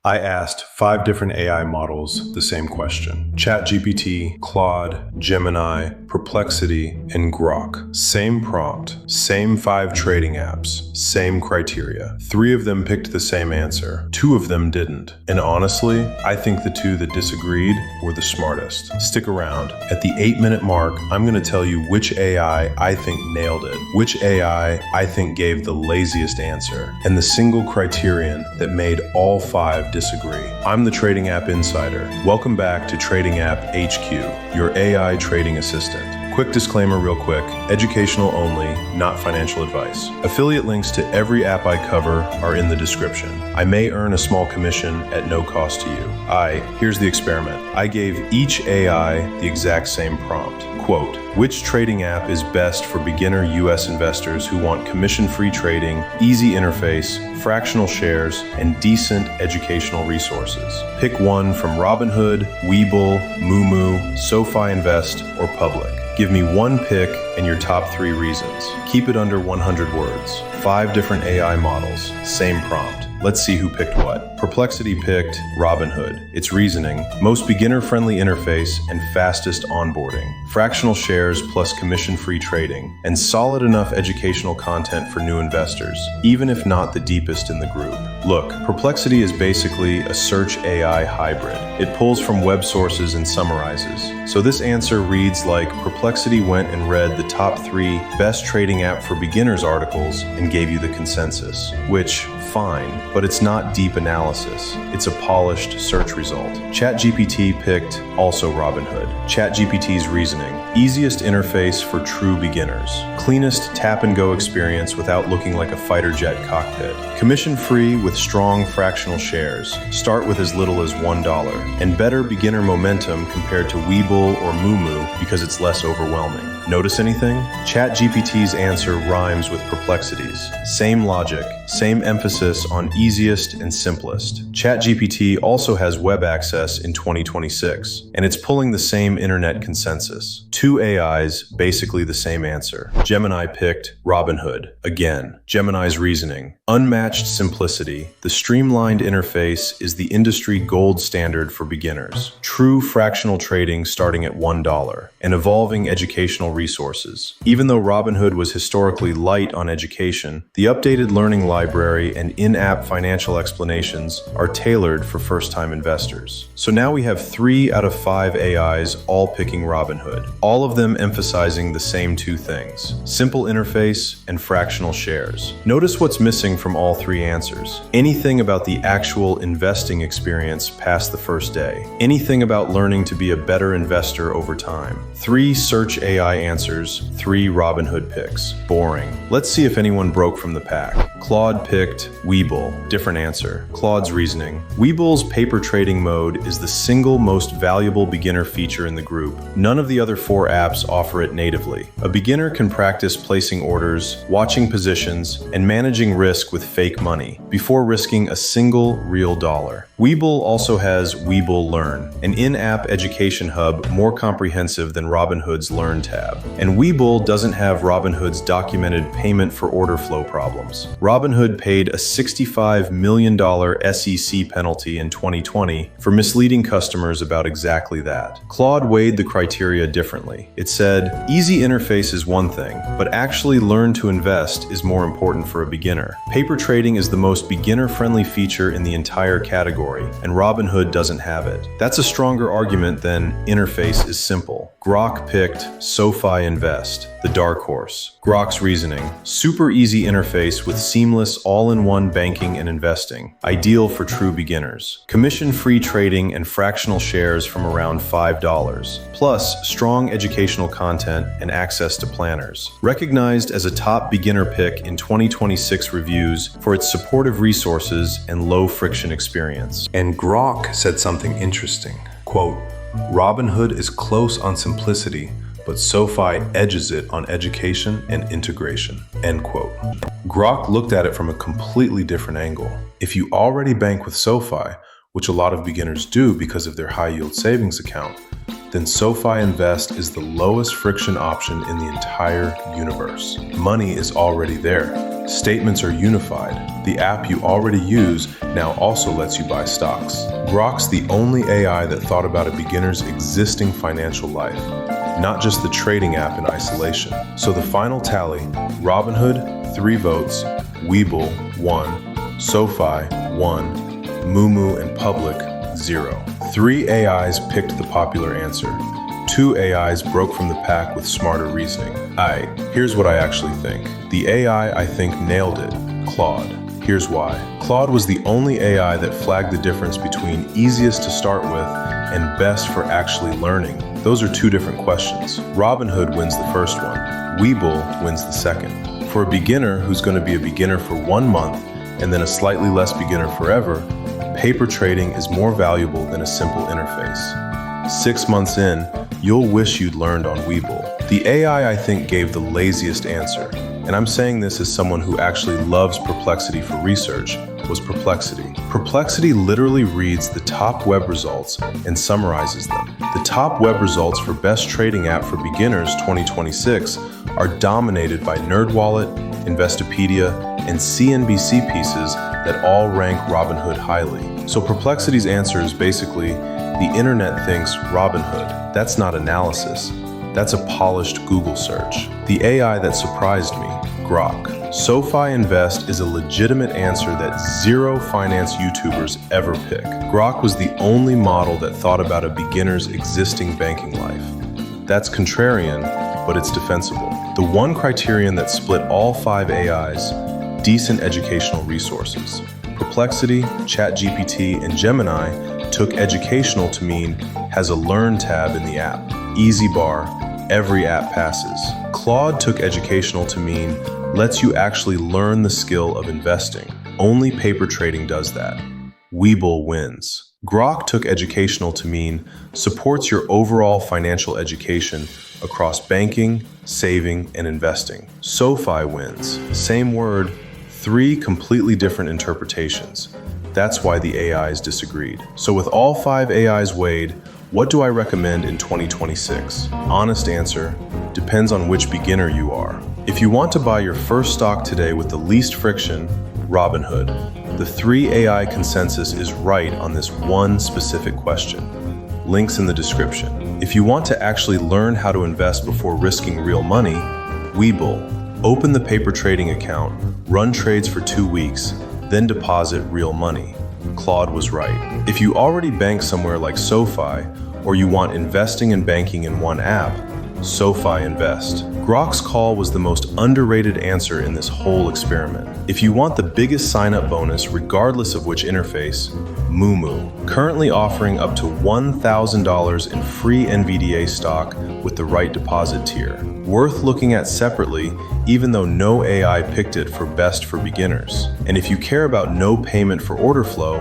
I asked 5 different AI models the same question. ChatGPT, Claude, Gemini, Perplexity, and Grok. Same prompt, same 5 trading apps, same criteria. 3 of them picked the same answer. 2 of them didn't. And honestly, I think the 2 that disagreed were the smartest. Stick around. At the 8-minute mark, I'm going to tell you which AI I think nailed it, which AI I think gave the laziest answer, and the single criterion that made all 5 disagree. I'm the Trading App Insider. Welcome back to TradingAppHQ, your AI trading assistant. Quick disclaimer real quick, educational only, not financial advice. Affiliate links to every app I cover are in the description. I may earn a small commission at no cost to you. Here's the experiment. I gave each AI the exact same prompt. Quote, which trading app is best for beginner US investors who want commission-free trading, easy interface, fractional shares, and decent educational resources? Pick one from Robinhood, Webull, Moomoo, SoFi Invest, or Public. Give me one pick and your top 3 reasons. Keep it under 100 words. 5 different AI models, same prompt. Let's see who picked what. Perplexity picked Robinhood. Its reasoning, most beginner-friendly interface and fastest onboarding, fractional shares plus commission-free trading, and solid enough educational content for new investors, even if not the deepest in the group. Look, Perplexity is basically a search AI hybrid. It pulls from web sources and summarizes. So this answer reads like Perplexity went and read the top 3 best trading app for beginners articles and gave you the consensus, which, fine, but it's not deep analysis. It's a polished search result. ChatGPT picked also Robinhood. ChatGPT's reasoning, easiest interface for true beginners, cleanest tap-and-go experience without looking like a fighter jet cockpit, commission-free with strong fractional shares, start with as little as $1, and better beginner momentum compared to Webull or Moomoo because it's less overwhelming. Notice anything? ChatGPT's answer rhymes with Perplexity's. Same logic, same emphasis on easiest and simplest. ChatGPT also has web access in 2026, and it's pulling the same internet consensus. 2 AIs, basically the same answer. Gemini picked Robinhood. Again, Gemini's reasoning, unmatched simplicity. The streamlined interface is the industry gold standard for beginners. True fractional trading starting at $1, and evolving educational resources. Even though Robinhood was historically light on education, the updated learning library and in-app financial explanations are tailored for first-time investors. So now we have 3 out of 5 AIs all picking Robinhood, all of them emphasizing the same 2 things, simple interface and fractional shares. Notice what's missing from all 3 answers. Anything about the actual investing experience past the first day. Anything about learning to be a better investor over time. 3 search AI answers, 3 Robinhood picks. Boring. Let's see if anyone broke from the pack. Claude picked Webull. Different answer. Claude's reasoning. Webull's paper trading mode is the single most valuable beginner feature in the group. None of the other 4 apps offer it natively. A beginner can practice placing orders, watching positions, and managing risk with fake money before risking a single real dollar. Webull also has Webull Learn, an in-app education hub more comprehensive than Robinhood's Learn tab. And Webull doesn't have Robinhood's documented payment for order flow problems. Robinhood paid a $65 million SEC penalty in 2020 for misleading customers about exactly that. Claude weighed the criteria differently. It said, easy interface is one thing, but actually learn to invest is more important for a beginner. Paper trading is the most beginner-friendly feature in the entire category, and Robinhood doesn't have it. That's a stronger argument than interface is simple. Grok picked SoFi Invest, the dark horse. Grok's reasoning, super easy interface with seamless all-in-one banking and investing, ideal for true beginners. Commission-free trading and fractional shares from around $5, plus strong educational content and access to planners. Recognized as a top beginner pick in 2026 reviews for its supportive resources and low-friction experience. And Grok said something interesting. Quote, Robinhood is close on simplicity, but SoFi edges it on education and integration, end quote. Grok looked at it from a completely different angle. If you already bank with SoFi, which a lot of beginners do because of their high-yield savings account, then SoFi Invest is the lowest friction option in the entire universe. Money is already there. Statements are unified. The app you already use now also lets you buy stocks. Grok's the only AI that thought about a beginner's existing financial life, not just the trading app in isolation. So the final tally: Robinhood, 3 votes, Webull, 1, SoFi, 1, Moomoo and Public, 0. 3 AIs picked the popular answer. 2 AIs broke from the pack with smarter reasoning. Here's what I actually think. The AI I think nailed it, Claude. Here's why. Claude was the only AI that flagged the difference between easiest to start with and best for actually learning. Those are 2 different questions. Robinhood wins the first one. Webull wins the second. For a beginner who's going to be a beginner for 1 month and then a slightly less beginner forever, paper trading is more valuable than a simple interface. 6 months in, you'll wish you'd learned on Webull. The AI I think gave the laziest answer, and I'm saying this as someone who actually loves Perplexity for research, was Perplexity. Perplexity literally reads the top web results and summarizes them. The top web results for Best Trading App for Beginners 2026 are dominated by NerdWallet, Investopedia, and CNBC pieces that all rank Robinhood highly. So Perplexity's answer is basically, the internet thinks Robinhood. That's not analysis. That's a polished Google search. The AI that surprised me, Grok. SoFi Invest is a legitimate answer that 0 finance YouTubers ever pick. Grok was the only model that thought about a beginner's existing banking life. That's contrarian, but it's defensible. The one criterion that split all 5 AIs, decent educational resources. Perplexity, ChatGPT, and Gemini took educational to mean has a Learn tab in the app. Easy bar, every app passes. Claude took educational to mean lets you actually learn the skill of investing. Only paper trading does that. Webull wins. Grok took educational to mean supports your overall financial education across banking, saving, and investing. SoFi wins. Same word, 3 completely different interpretations. That's why the AIs disagreed. So with all 5 AIs weighed, what do I recommend in 2026? Honest answer, depends on which beginner you are. If you want to buy your first stock today with the least friction, Robinhood. The 3 AI consensus is right on this one specific question. Links in the description. If you want to actually learn how to invest before risking real money, Webull. Open the paper trading account, run trades for 2 weeks, then deposit real money. Claude was right. If you already bank somewhere like SoFi, or you want investing and banking in one app, SoFi Invest. Grok's call was the most underrated answer in this whole experiment. If you want the biggest sign-up bonus regardless of which interface, Moomoo, currently offering up to $1,000 in free NVDA stock with the right deposit tier. Worth looking at separately, even though no AI picked it for best for beginners. And if you care about no payment for order flow,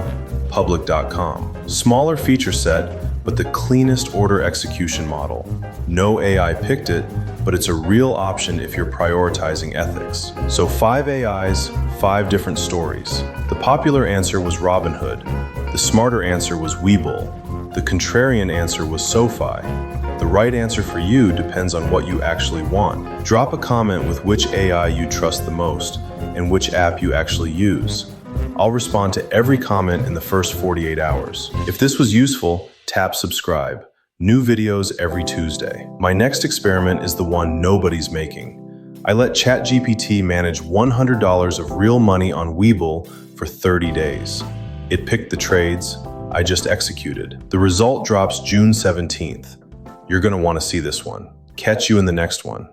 Public.com. Smaller feature set, but the cleanest order execution model. No AI picked it, but it's a real option if you're prioritizing ethics. So 5 AIs, 5 different stories. The popular answer was Robinhood. The smarter answer was Webull. The contrarian answer was SoFi. The right answer for you depends on what you actually want. Drop a comment with which AI you trust the most and which app you actually use. I'll respond to every comment in the first 48 hours. If this was useful, tap subscribe. New videos every Tuesday. My next experiment is the one nobody's making. I let ChatGPT manage $100 of real money on Webull for 30 days. It picked the trades. I just executed. The result drops June 17th. You're going to want to see this one. Catch you in the next one.